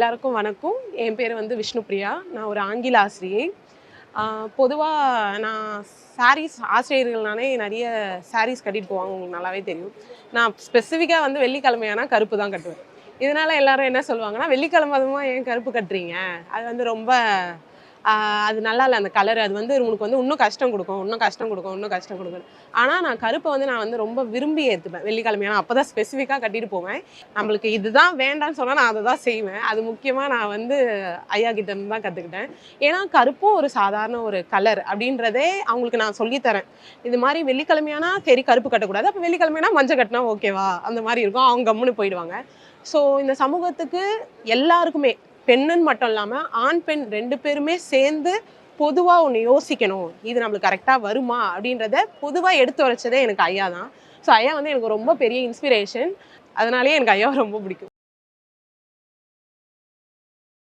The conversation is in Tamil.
எல்லாருக்கும் வணக்கம். என் பேர் வந்து விஷ்ணுபிரியா. நான் ஒரு ஆங்கில ஆசிரியை. பொதுவா நான் சாரீஸ் ஆசிரியர்கள்னாலே நிறைய சாரீஸ் கட்டிட்டு போவாங்க. உங்களுக்கு நல்லாவே தெரியும். நான் ஸ்பெசிஃபிக்கா வந்து வெள்ளிக்கிழமையானா கருப்பு தான் கட்டுவேன். இதனால எல்லாரும் என்ன சொல்லுவாங்கன்னா, "வெள்ளிக்கிழமை அதுவுமா ஏன் கருப்பு கட்டுறீங்க? அது வந்து ரொம்ப அது நல்லா இல்ல அந்த கலர். அது வந்து உனக்கு வந்து இன்னும் கஷ்டம் குடுக்கும், இன்னும் கஷ்டம் குடுக்கும், இன்னும் கஷ்டம் குடுக்கும்." ஆனா நான் கருப்ப வந்து நான் வந்து ரொம்ப விரும்பி ஏத்துப்பேன். வெள்ளிக்கிழமையானா அப்பதான் ஸ்பெசிஃபிக்கா கட்டிட்டு போவேன். நம்மளுக்கு இதுதான் வேண்டான்னு சொன்னா நான் அத தான் செய்வேன். அது முக்கியமா நான் வந்து ஐயா கிட்ட இருந்து தான் கத்துக்கிட்டேன். ஏன்னா கருப்பும் ஒரு சாதாரண ஒரு கலர் அப்படின்றதே அவங்களுக்கு நான் சொல்லி தரேன். இது மாரி வெள்ளிக்கிழமையானா சரி கருப்பு கட்டக்கூடாது. அப்ப வெள்ளிக்கிழமையானா மஞ்சள் கட்டினா ஓகேவா? அந்த மாரி இருக்கும். அவங்க கம்முனு போயிடுவாங்க. ஸோ இந்த சமூகத்துக்கு எல்லாருக்குமே பெண்ணுன்னு மட்டும் இல்லாம ஆண், பெண் 2 பேருமே சேர்ந்து பொதுவா ஒண்ணு யோசிக்கணும். இது நம்மளுக்கு கரெக்ட்டா வருமா? அப்படின்றத பொதுவா எடுத்து உரைச்சதே எனக்கு ஐயா தான். ஸோ ஐயா வந்து எனக்கு ரொம்ப பெரிய இன்ஸ்பிரேஷன். அதனாலேயே எனக்கு ஐயாவ ரொம்ப பிடிக்கும்.